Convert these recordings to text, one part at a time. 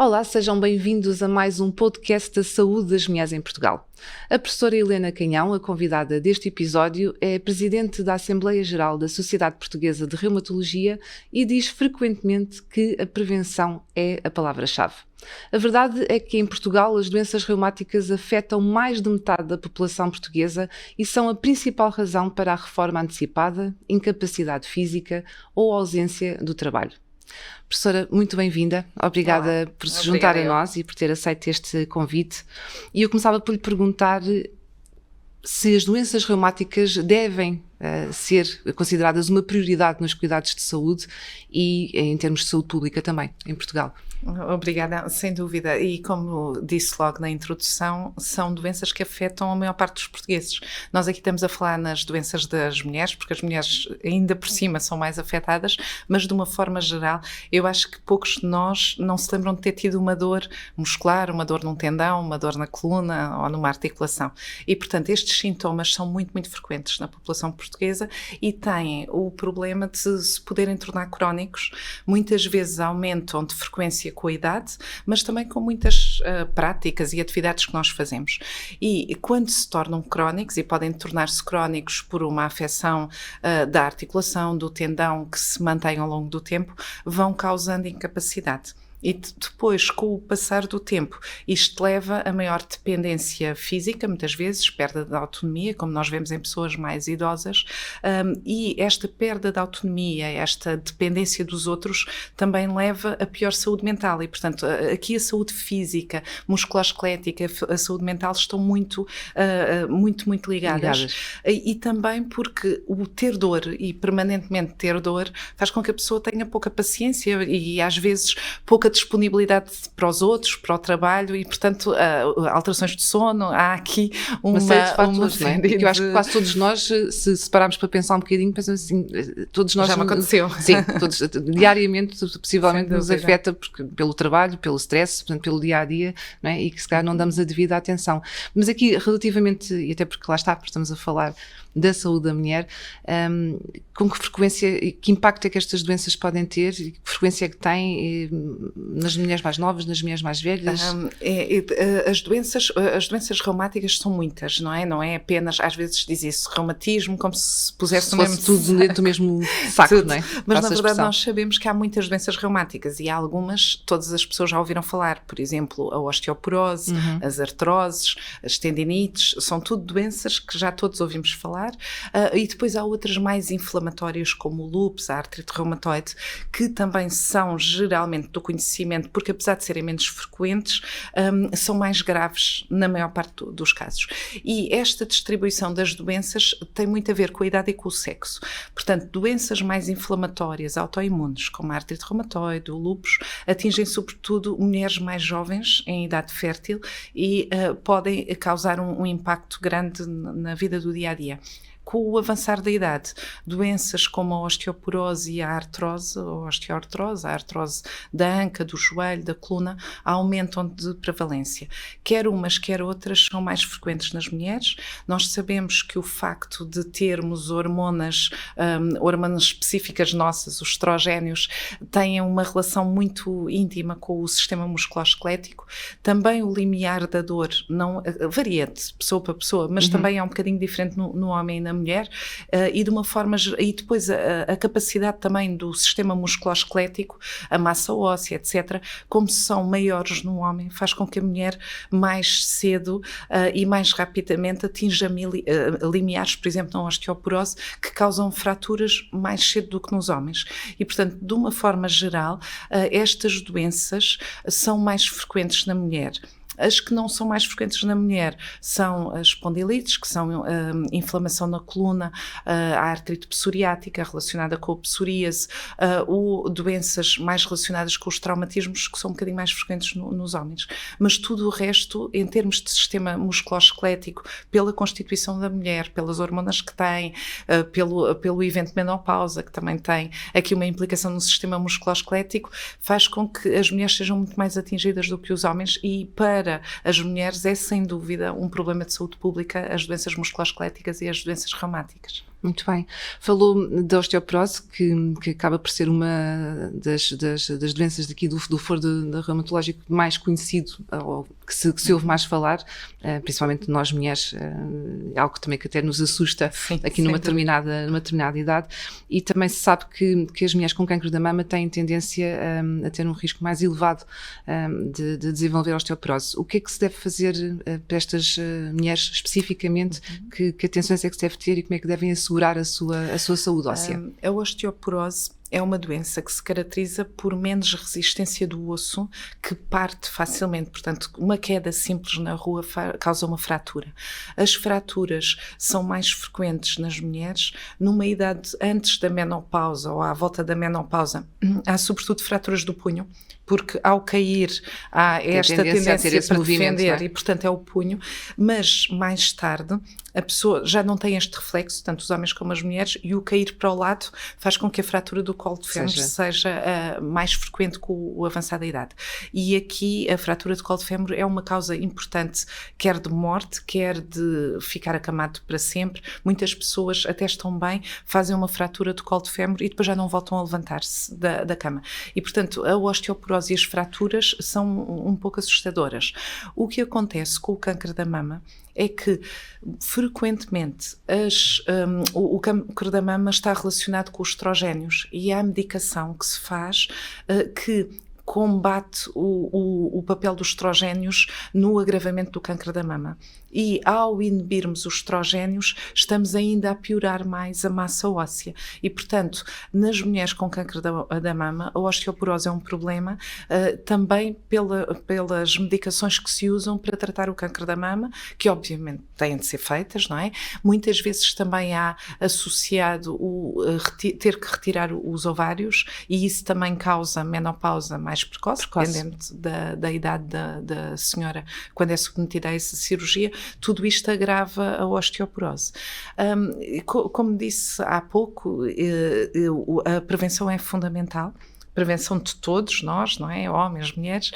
Olá, sejam bem-vindos a mais um podcast da Saúde das Mulheres em Portugal. A professora Helena Canhão, a convidada deste episódio, é presidente da Assembleia Geral da Sociedade Portuguesa de Reumatologia e diz frequentemente que a prevenção é a palavra-chave. A verdade é que em Portugal as doenças reumáticas afetam mais de metade da população portuguesa e são a principal razão para a reforma antecipada, incapacidade física ou ausência do trabalho. Professora, muito bem-vinda. Obrigada por se juntar a nós e por ter aceito este convite. E eu começava por lhe perguntar se as doenças reumáticas devem ser consideradas uma prioridade nos cuidados de saúde e em termos de saúde pública também, em Portugal. Obrigada, sem dúvida. E como disse logo na introdução, são doenças que afetam a maior parte dos portugueses. Nós aqui estamos a falar nas doenças das mulheres, porque as mulheres ainda por cima são mais afetadas, mas de uma forma geral, eu acho que poucos de nós não se lembram de ter tido uma dor muscular, uma dor num tendão, uma dor na coluna ou numa articulação. E, portanto, estes sintomas são muito, muito frequentes na população portuguesa e têm o problema de se poderem tornar crónicos. Muitas vezes aumentam de frequência com a idade, mas também com muitas práticas e atividades que nós fazemos. E quando se tornam crónicos, e podem tornar-se crónicos por uma afecção da articulação, do tendão, que se mantém ao longo do tempo, vão causando incapacidade. E depois, com o passar do tempo, isto leva a maior dependência física, muitas vezes, perda de autonomia, como nós vemos em pessoas mais idosas, e esta perda de autonomia, esta dependência dos outros, também leva a pior saúde mental. E, portanto, aqui a saúde física, musculoesquelética, a saúde mental estão muito ligadas. E também porque o ter dor e permanentemente ter dor faz com que a pessoa tenha pouca paciência e, às vezes, pouca disponibilidade para os outros, para o trabalho e, portanto, alterações de sono. Há aqui uma série de fatores, não é? Que eu acho que quase todos nós, se pararmos para pensar um bocadinho, pensamos assim, todos nós... Já me aconteceu. Sim, todos, diariamente, possivelmente nos afeta porque, pelo trabalho, pelo stress, portanto, pelo dia-a-dia, não é? E que se calhar não damos a devida atenção. Mas aqui, relativamente, e até porque lá está, porque estamos a falar da saúde da mulher, com que frequência, que impacto é que estas doenças podem ter e que frequência é que têm nas mulheres mais novas, nas mulheres mais velhas? As doenças reumáticas são muitas, não é? Não é apenas, às vezes diz-se reumatismo, como se pusesse no mesmo tudo dentro do mesmo saco, não é? Mas na verdade nós sabemos que há muitas doenças reumáticas e há algumas, todas as pessoas já ouviram falar, por exemplo, a osteoporose, as artroses, as tendinites, são tudo doenças que já todos ouvimos falar. E depois há outras mais inflamatórias como o lúpus, a artrite reumatoide, que também são geralmente do conhecimento, porque apesar de serem menos frequentes, são mais graves na maior parte dos casos. E esta distribuição das doenças tem muito a ver com a idade e com o sexo. Portanto, doenças mais inflamatórias, autoimunes, como a artrite reumatoide, o lúpus, atingem sobretudo mulheres mais jovens em idade fértil e podem causar um impacto grande na vida do dia-a-dia. Com o avançar da idade, doenças como a osteoporose e a artrose, ou osteoartrose, a artrose da anca, do joelho, da coluna, aumentam de prevalência. Quer umas, quer outras são mais frequentes nas mulheres. Nós sabemos que o facto de termos hormonas específicas nossas, os estrogénios, têm uma relação muito íntima com o sistema musculoesquelético. Também o limiar da dor não varia de pessoa para pessoa, mas também é um bocadinho diferente no homem e na mulher, e de uma forma, e depois a capacidade também do sistema musculoesquelético, a massa óssea, etc., como são maiores no homem, faz com que a mulher mais cedo e mais rapidamente atinja limiares, por exemplo, na osteoporose, que causam fraturas mais cedo do que nos homens. E, portanto, de uma forma geral, estas doenças são mais frequentes na mulher. As que não são mais frequentes na mulher são as espondilites, que são inflamação na coluna, a artrite psoriática relacionada com a psoríase, ou doenças mais relacionadas com os traumatismos, que são um bocadinho mais frequentes nos homens. Mas tudo o resto, em termos de sistema musculoesquelético, pela constituição da mulher, pelas hormonas que tem, pelo evento menopausa, que também tem aqui uma implicação no sistema musculoesquelético, faz com que as mulheres sejam muito mais atingidas do que os homens e para as mulheres é sem dúvida um problema de saúde pública as doenças musculoesqueléticas e as doenças reumáticas. Muito bem. Falou da osteoporose, que acaba por ser uma das doenças daqui do foro reumatológico mais conhecido, ou que se ouve mais falar, principalmente nós mulheres, é algo também que até nos assusta aqui numa determinada idade, e também se sabe que as mulheres com cancro da mama têm tendência a ter um risco mais elevado de desenvolver osteoporose. O que é que se deve fazer para estas mulheres especificamente? Que atenções é que se deve ter e como é que devem assegurar a sua saúde óssea? A osteoporose é uma doença que se caracteriza por menos resistência do osso, que parte facilmente. Portanto, uma queda simples na rua causa uma fratura. As fraturas são mais frequentes nas mulheres numa idade antes da menopausa ou à volta da menopausa. Há sobretudo fraturas do punho, porque ao cair há esta tendência para defender, e portanto é o punho, mas mais tarde a pessoa já não tem este reflexo, tanto os homens como as mulheres, e o cair para o lado faz com que a fratura do colo de fémur seja mais frequente com o avançar da idade. E aqui a fratura do colo de fémur é uma causa importante, quer de morte, quer de ficar acamado para sempre. Muitas pessoas até estão bem, fazem uma fratura do colo de fémur e depois já não voltam a levantar-se da cama. E portanto a osteoporose e as fraturas são um pouco assustadoras. O que acontece com o câncer da mama é que, frequentemente, o câncer da mama está relacionado com os estrogénios, e há medicação que se faz que combate o papel dos estrogénios no agravamento do câncer da mama. E ao inibirmos os estrogénios, estamos ainda a piorar mais a massa óssea. E, portanto, nas mulheres com câncer da mama, a osteoporose é um problema, também pelas medicações que se usam para tratar o câncer da mama, que obviamente têm de ser feitas, não é? Muitas vezes também há associado ter que retirar os ovários, e isso também causa menopausa mais precoce. Dependendo da idade da senhora, quando é submetida a essa cirurgia. Tudo isto agrava a osteoporose. Como disse há pouco, a prevenção é fundamental. Prevenção de todos nós, não é? Homens, mulheres,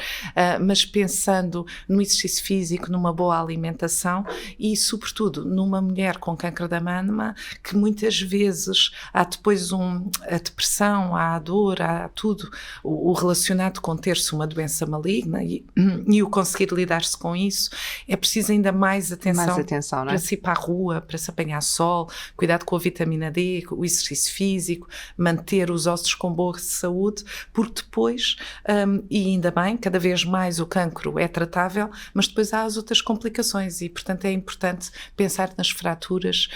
mas pensando no exercício físico, numa boa alimentação e, sobretudo, numa mulher com câncer da mama, que muitas vezes há depois a depressão, há a dor, há tudo o relacionado com ter-se uma doença maligna e o conseguir lidar-se com isso. É preciso ainda mais atenção não é? Para se ir para a rua, para se apanhar sol, cuidado com a vitamina D, o exercício físico, manter os ossos com boa saúde, porque depois, e ainda bem, cada vez mais o cancro é tratável, mas depois há as outras complicações e, portanto, é importante pensar nas fraturas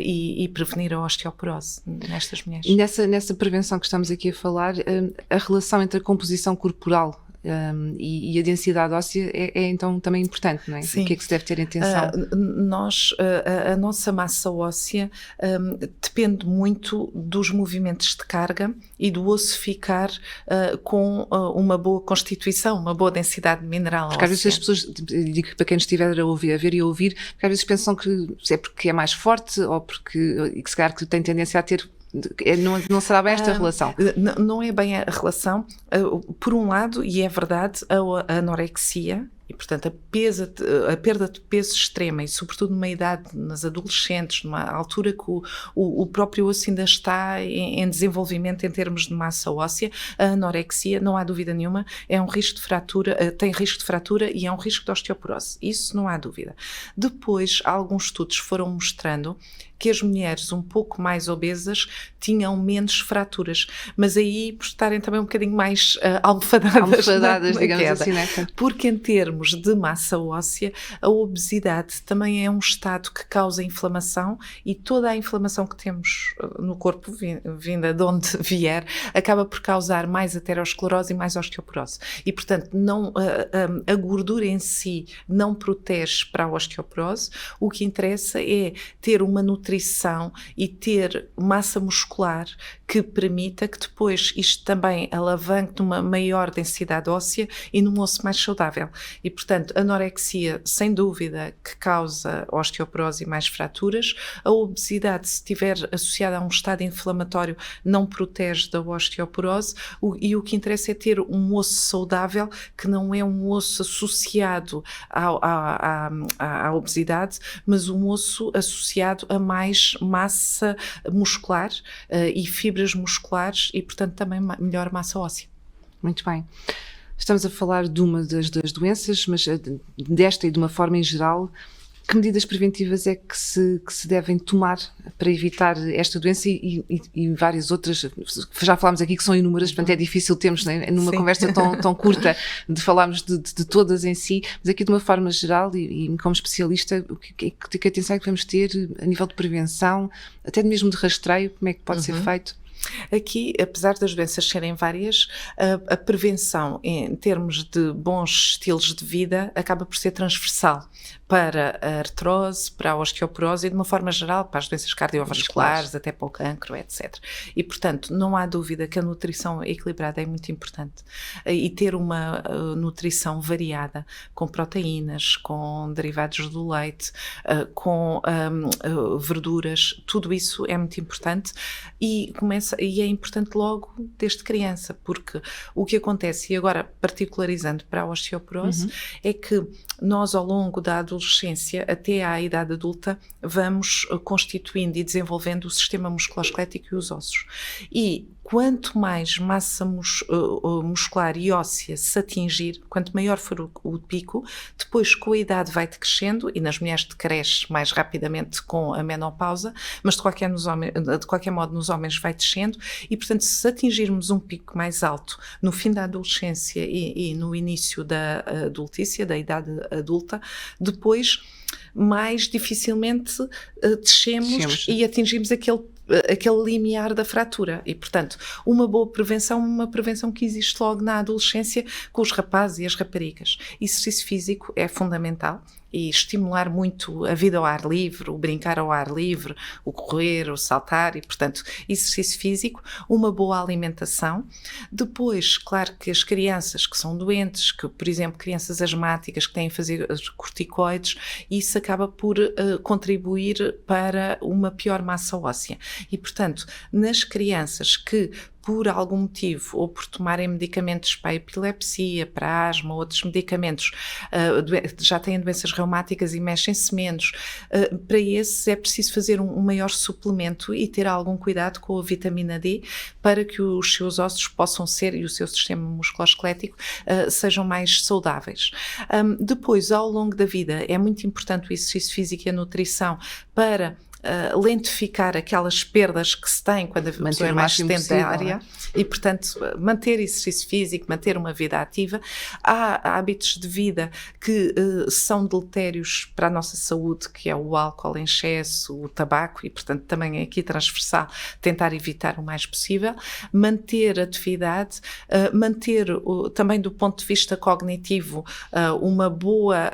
e prevenir a osteoporose nestas mulheres. E nessa prevenção que estamos aqui a falar, a relação entre a composição corporal e a densidade óssea é então também importante, não é? Sim. O que é que se deve ter em atenção? A nossa massa óssea depende muito dos movimentos de carga e do osso ficar com uma boa constituição, uma boa densidade mineral óssea. Porque às vezes as pessoas, digo para quem estiver a ver e a ouvir, porque às vezes pensam que é porque é mais forte ou porque, que se calhar que tem tendência a ter. Não será bem esta relação? Não é bem a relação. Por um lado, e é verdade, a anorexia, e portanto a perda de peso extrema, e sobretudo numa idade, nas adolescentes, numa altura que o próprio osso ainda está em desenvolvimento em termos de massa óssea, a anorexia, não há dúvida nenhuma, é um risco de fratura, tem risco de fratura e é um risco de osteoporose. Isso não há dúvida. Depois, alguns estudos foram mostrando que as mulheres um pouco mais obesas tinham menos fraturas, mas aí por estarem também um bocadinho mais almofadadas digamos assim, né? Porque em termos de massa óssea, a obesidade também é um estado que causa inflamação, e toda a inflamação que temos no corpo, vinda de onde vier, acaba por causar mais aterosclerose e mais osteoporose. E, portanto, a gordura em si não protege para a osteoporose. O que interessa é ter uma nutrição e ter massa muscular que permita que depois isto também alavanque numa maior densidade óssea e num osso mais saudável. E, E, portanto, a anorexia, sem dúvida, que causa osteoporose e mais fraturas. A obesidade, se estiver associada a um estado inflamatório, não protege da osteoporose. E o que interessa é ter um osso saudável, que não é um osso associado à obesidade, mas um osso associado a mais massa muscular e fibras musculares e, portanto, também melhor massa óssea. Muito bem. Estamos a falar de uma das doenças, mas desta e de uma forma em geral, que medidas preventivas é que se devem tomar para evitar esta doença e várias outras? Já falámos aqui que são inúmeras, portanto é difícil termos, né, numa conversa tão curta de falarmos de todas em si, mas aqui de uma forma geral e como especialista, que atenção é que devemos ter a nível de prevenção, até mesmo de rastreio, como é que pode ser feito? Aqui, apesar das doenças serem várias, a prevenção em termos de bons estilos de vida acaba por ser transversal para a artrose, para a osteoporose e de uma forma geral para as doenças cardiovasculares, até para o cancro, etc. E, portanto, não há dúvida que a nutrição equilibrada é muito importante e ter uma nutrição variada, com proteínas, com derivados do leite, com verduras, tudo isso é muito importante e é importante logo desde criança, porque o que acontece, e agora particularizando para a osteoporose, é que nós ao longo da adolescência até à idade adulta vamos constituindo e desenvolvendo o sistema musculoesquelético e os ossos. E quanto mais massa muscular e óssea se atingir, quanto maior for o pico, depois com a idade vai decrescendo e nas mulheres decresce mais rapidamente com a menopausa, mas de qualquer modo nos homens vai descendo e, portanto, se atingirmos um pico mais alto no fim da adolescência e no início da adultícia, da idade adulta, depois mais dificilmente descemos e atingimos aquele limiar da fratura e, portanto, uma boa prevenção, uma prevenção que existe logo na adolescência com os rapazes e as raparigas. Exercício físico é fundamental e estimular muito a vida ao ar livre, o brincar ao ar livre, o correr, o saltar e, portanto, exercício físico, uma boa alimentação. Depois, claro que as crianças que são doentes, que, por exemplo, crianças asmáticas que têm a fazer corticoides, isso acaba por contribuir para uma pior massa óssea. E, portanto, nas crianças que por algum motivo, ou por tomarem medicamentos para a epilepsia, para a asma, outros medicamentos, já têm doenças reumáticas e mexem-se menos, para esses é preciso fazer um maior suplemento e ter algum cuidado com a vitamina D para que os seus ossos possam ser, e o seu sistema musculoesquelético, sejam mais saudáveis. Depois, ao longo da vida, é muito importante o exercício físico e a nutrição para lentificar aquelas perdas que se tem quando a pessoa é mais sedentária e, portanto, manter exercício físico, manter uma vida ativa. Há hábitos de vida que são deletérios para a nossa saúde, que é o álcool em excesso, o tabaco e, portanto, também é aqui transversal tentar evitar o mais possível, manter atividade, manter também do ponto de vista cognitivo uma boa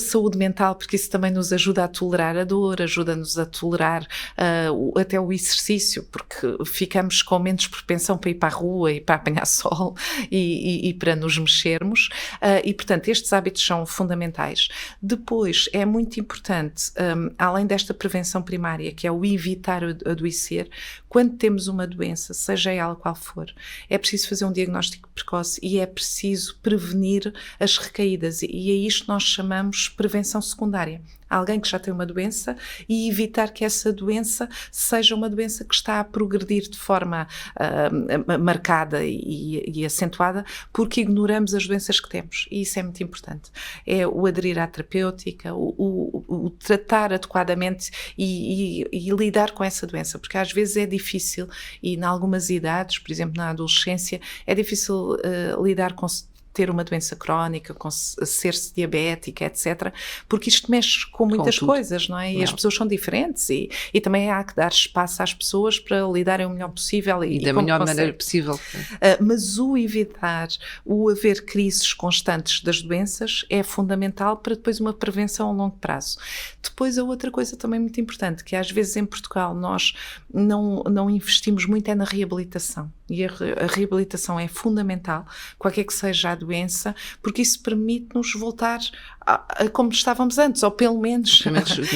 saúde mental, porque isso também nos ajuda a tolerar a dor, ajuda-nos a tolerar até o exercício, porque ficamos com menos propensão para ir para a rua e para apanhar sol e para nos mexermos e, portanto, estes hábitos são fundamentais. Depois, é muito importante, além desta prevenção primária, que é o evitar adoecer, quando temos uma doença, seja ela qual for, é preciso fazer um diagnóstico precoce e é preciso prevenir as recaídas, e é isto que nós chamamos prevenção secundária. Alguém que já tem uma doença e evitar que essa doença seja uma doença que está a progredir de forma marcada e acentuada porque ignoramos as doenças que temos, e isso é muito importante. É o aderir à terapêutica, o tratar adequadamente e lidar com essa doença, porque às vezes é difícil e em algumas idades, por exemplo na adolescência, é difícil lidar com ter uma doença crónica, com ser-se diabética, etc. Porque isto mexe com muitas coisas, não é? E as pessoas são diferentes e também há que dar espaço às pessoas para lidarem o melhor possível. E da melhor maneira possível. Mas o evitar, o haver crises constantes das doenças é fundamental para depois uma prevenção a longo prazo. Depois a outra coisa também muito importante, que às vezes em Portugal nós não investimos muito é na reabilitação. E a reabilitação é fundamental, qualquer que seja a doença, porque isso permite-nos voltar a como estávamos antes, ou pelo menos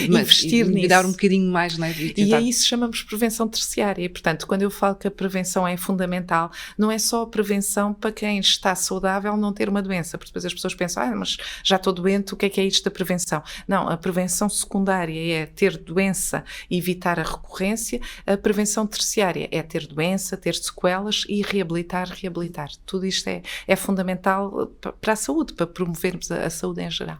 investir nisso. E dar um bocadinho mais, não é? E a isso chamamos prevenção terciária. E, portanto, quando eu falo que a prevenção é fundamental, não é só a prevenção para quem está saudável não ter uma doença, porque depois as pessoas pensam, mas já estou doente, o que é isto da prevenção? Não, a prevenção secundária é ter doença e evitar a recorrência, a prevenção terciária é ter doença, ter sequelas e reabilitar. Tudo isto é fundamental para a saúde, para promovermos a saúde em geral.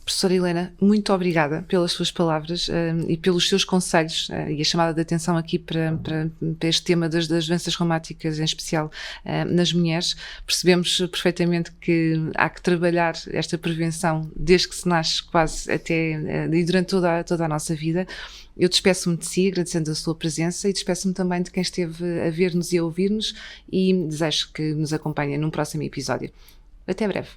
Professora Helena, muito obrigada pelas suas palavras e pelos seus conselhos e a chamada de atenção aqui para este tema das doenças reumáticas, em especial nas mulheres. Percebemos perfeitamente que há que trabalhar esta prevenção desde que se nasce quase até e durante toda a nossa vida. Eu despeço-me de si, agradecendo a sua presença, e despeço-me também de quem esteve a ver-nos e a ouvir-nos, e desejo que nos acompanhem num próximo episódio. Até breve.